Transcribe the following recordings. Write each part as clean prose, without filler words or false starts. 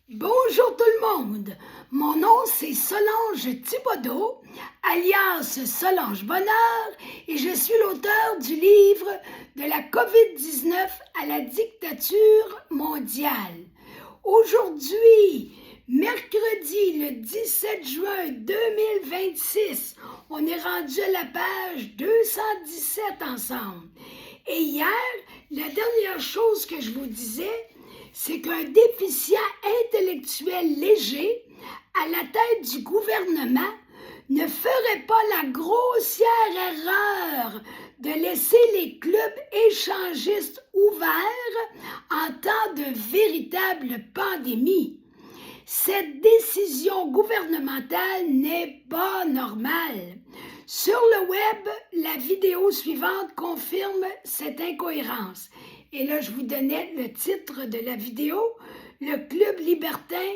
Bonjour tout le monde, mon nom c'est Solange Thibodeau, alias Solange Bonheur, et je suis l'auteur du livre « De la COVID-19 à la dictature mondiale ». Aujourd'hui, mercredi le 17 juin 2026, on est rendu à la page 217 ensemble. Et hier, la dernière chose que je vous disais, c'est qu'un déficient intellectuel léger à la tête du gouvernement ne ferait pas la grossière erreur de laisser les clubs échangistes ouverts en temps de véritable pandémie. Cette décision gouvernementale n'est pas normale. Sur le web, la vidéo suivante confirme cette incohérence. Et là, je vous donnais le titre de la vidéo. Les clubs libertins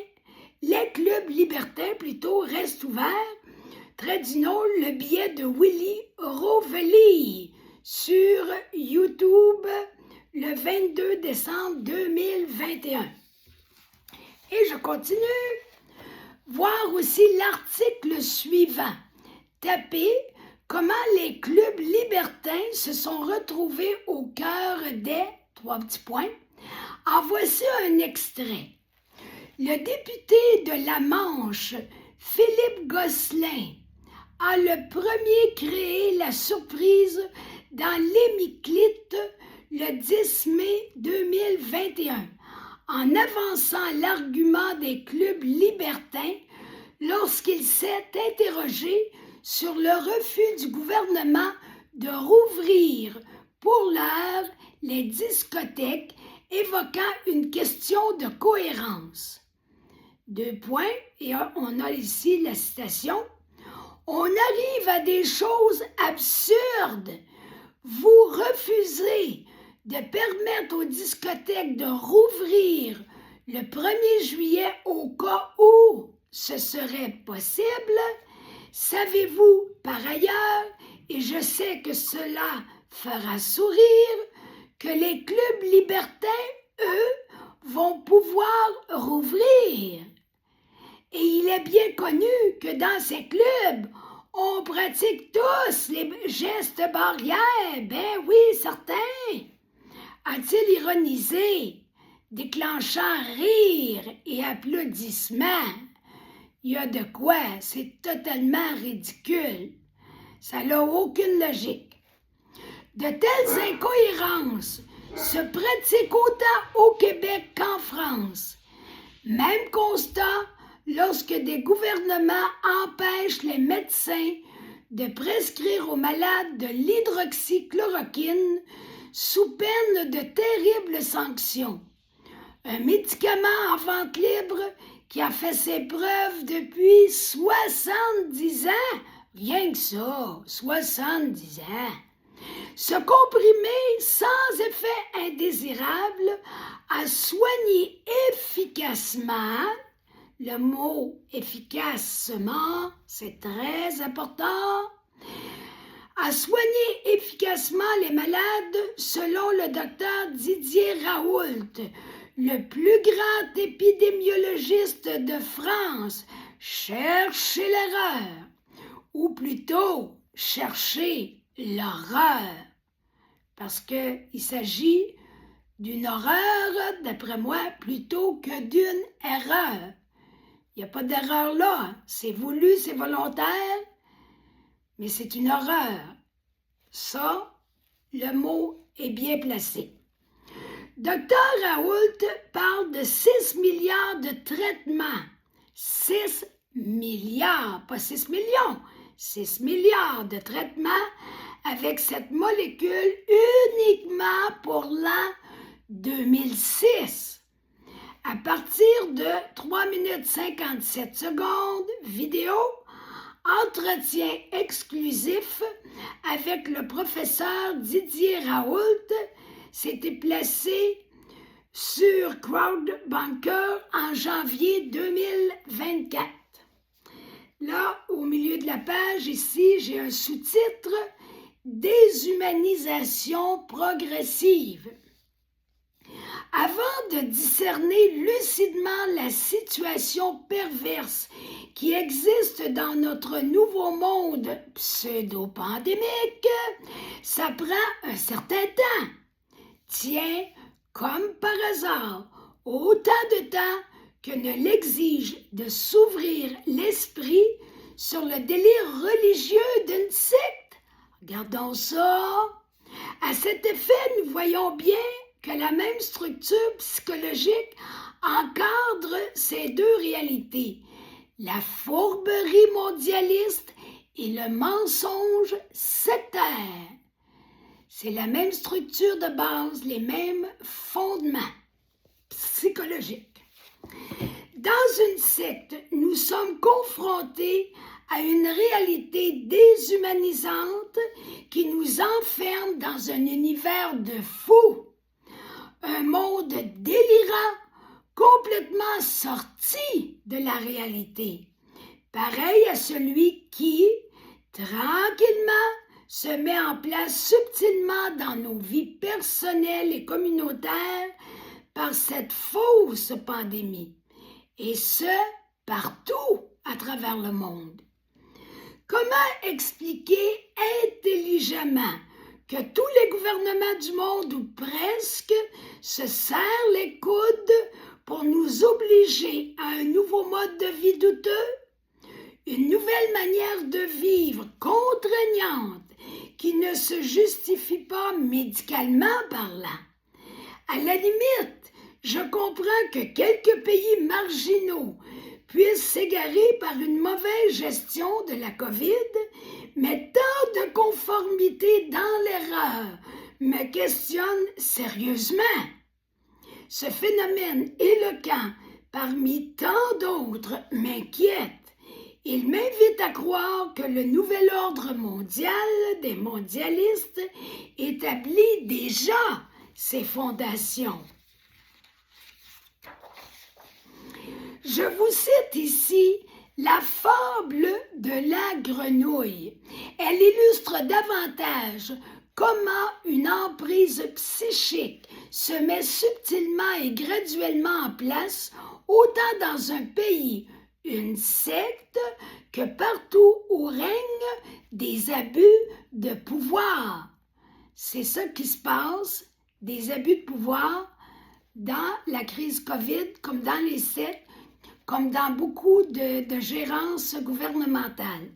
restent ouverts. Trait d'union, le billet de Willy Rovelli sur YouTube le 22 décembre 2021. Et je continue. Voir aussi l'article suivant. Tapez comment les clubs libertins se sont retrouvés au cœur des... En voici un extrait. Le député de la Manche, Philippe Gosselin, a le premier créé la surprise dans l'hémiclite le 10 mai 2021, en avançant l'argument des clubs libertins lorsqu'il s'est interrogé sur le refus du gouvernement de rouvrir pour l'heure les discothèques, évoquant une question de cohérence. Et on a ici la citation. On arrive à des choses absurdes. Vous refusez de permettre aux discothèques de rouvrir le 1er juillet au cas où ce serait possible. Savez-vous par ailleurs, et je sais que cela fera sourire, que les clubs libertins, eux, vont pouvoir rouvrir. Et il est bien connu que dans ces clubs, on pratique tous les gestes barrières. Ben oui, certains. A-t-il ironisé, déclenchant rire et applaudissements? Il y a de quoi, c'est totalement ridicule. Ça n'a aucune logique. De telles incohérences se pratiquent autant au Québec qu'en France. Même constat lorsque des gouvernements empêchent les médecins de prescrire aux malades de l'hydroxychloroquine sous peine de terribles sanctions. Un médicament en vente libre qui a fait ses preuves depuis 70 ans. Rien que ça, 70 ans. Ce comprimé sans effet indésirable a soigné efficacement, le mot efficacement, c'est très important, a soigné efficacement les malades selon le docteur Didier Raoult, le plus grand épidémiologiste de France. Cherchez l'erreur, ou plutôt cherchez l'horreur, parce qu'il s'agit d'une horreur, d'après moi, plutôt que d'une erreur. Il n'y a pas d'erreur là, c'est voulu, c'est volontaire, mais c'est une horreur. Ça, le mot est bien placé. Dr Raoult parle de 6 milliards de traitements. 6 milliards, pas 6 millions, 6 milliards de traitements avec cette molécule uniquement pour l'an 2006. À partir de 3 minutes 57 secondes, vidéo, entretien exclusif avec le professeur Didier Raoult, s'était placé sur Crowdbunker en janvier 2024. Là, au milieu de la page, ici, j'ai un sous-titre « Déshumanisation progressive ». Avant de discerner lucidement la situation perverse qui existe dans notre nouveau monde pseudo-pandémique, ça prend un certain temps. Tiens, comme par hasard, autant de temps que ne l'exige de s'ouvrir l'esprit sur le délire religieux d'une secte. Regardons ça. À cet effet, nous voyons bien que la même structure psychologique encadre ces deux réalités, la fourberie mondialiste et le mensonge sectaire. C'est la même structure de base, les mêmes fondements psychologiques. Dans une secte, nous sommes confrontés à une réalité déshumanisante qui nous enferme dans un univers de fous, un monde délirant, complètement sorti de la réalité, pareil à celui qui, tranquillement, se met en place subtilement dans nos vies personnelles et communautaires par cette fausse pandémie, et ce, partout à travers le monde. Comment expliquer intelligemment que tous les gouvernements du monde, ou presque, se serrent les coudes pour nous obliger à un nouveau mode de vie douteux? Une nouvelle manière de vivre contraignante qui ne se justifie pas médicalement parlant. À la limite, je comprends que quelques pays marginaux puissent s'égarer par une mauvaise gestion de la COVID, mais tant de conformité dans l'erreur me questionne sérieusement. Ce phénomène éloquent parmi tant d'autres m'inquiète. Il m'invite à croire que le nouvel ordre mondial des mondialistes établit déjà ses fondations. Je vous cite ici la fable de la grenouille. Elle illustre davantage comment une emprise psychique se met subtilement et graduellement en place, autant dans un pays, une secte, que partout où règnent des abus de pouvoir. C'est ça qui se passe, des abus de pouvoir dans la crise COVID, comme dans les sectes, comme dans beaucoup de gérances gouvernementales.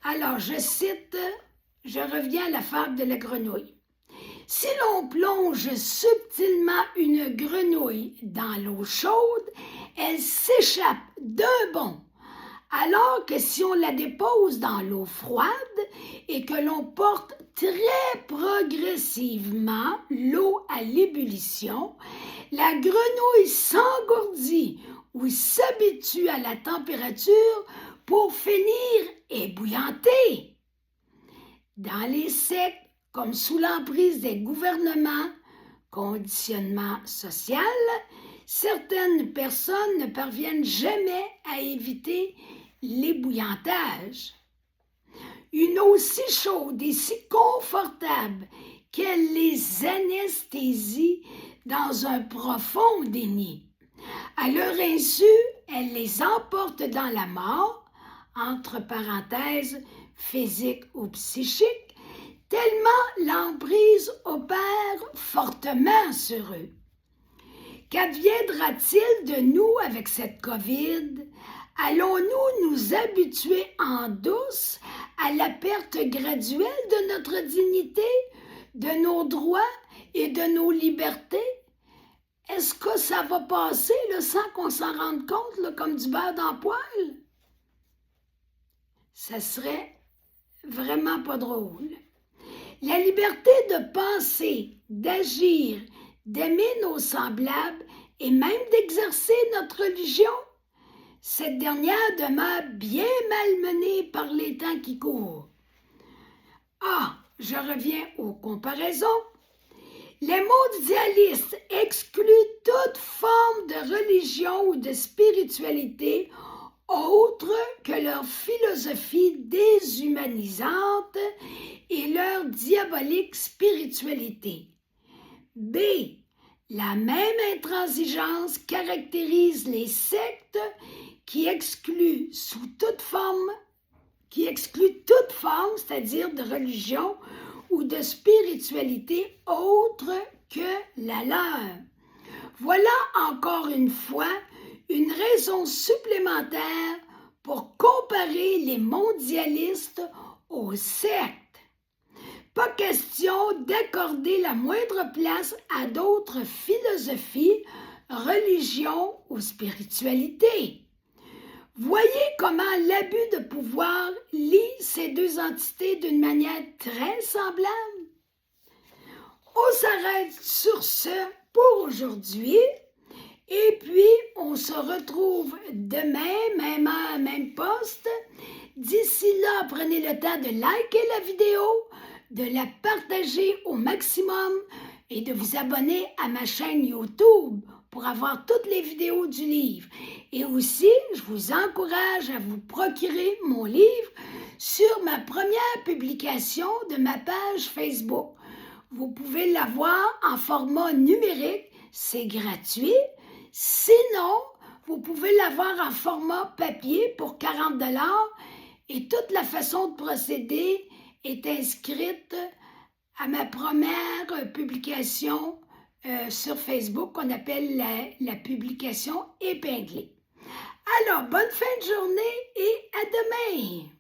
Alors, je reviens à la fable de la grenouille. Si l'on plonge subtilement une grenouille dans l'eau chaude, elle s'échappe d'un bond, alors que si on la dépose dans l'eau froide et que l'on porte très progressivement l'eau à l'ébullition, la grenouille s'engourdit ou s'habitue à la température pour finir ébouillanter. Dans les sectes, comme sous l'emprise des gouvernements, conditionnement social, certaines personnes ne parviennent jamais à éviter l'ébouillantage. Une eau si chaude et si confortable qu'elle les anesthésie dans un profond déni. À leur insu, elle les emporte dans la mort, entre parenthèses, physique ou psychique, tellement l'emprise opère fortement sur eux. Qu'adviendra-t-il de nous avec cette COVID? Allons-nous nous habituer en douce à la perte graduelle de notre dignité, de nos droits et de nos libertés? Est-ce que ça va passer là, sans qu'on s'en rende compte, là, comme du beurre dans le poêle? Ça serait vraiment pas drôle. La liberté de penser, d'agir, d'aimer nos semblables et même d'exercer notre religion, cette dernière demeure bien malmenée par les temps qui courent. Ah, je reviens aux comparaisons. Les mondialistes excluent toute forme de religion ou de spiritualité autre que leur philosophie déshumanisante et leur diabolique spiritualité. B. La même intransigeance caractérise les sectes qui excluent toute forme, c'est-à-dire de religion ou de spiritualité autre que la leur. Voilà encore une fois une raison supplémentaire pour comparer les mondialistes aux sectes. Pas question d'accorder la moindre place à d'autres philosophies, religions ou spiritualités. Voyez comment l'abus de pouvoir lie ces deux entités d'une manière très semblable. On s'arrête sur ce pour aujourd'hui. Et puis, on se retrouve demain, même heure, même poste. D'ici là, prenez le temps de liker la vidéo, de la partager au maximum et de vous abonner à ma chaîne YouTube pour avoir toutes les vidéos du livre. Et aussi, je vous encourage à vous procurer mon livre sur ma première publication de ma page Facebook. Vous pouvez l'avoir en format numérique, c'est gratuit. Sinon, vous pouvez l'avoir en format papier pour 40 $ et toute la façon de procéder est inscrite à ma première publication sur Facebook qu'on appelle la publication épinglée. Alors, bonne fin de journée et à demain!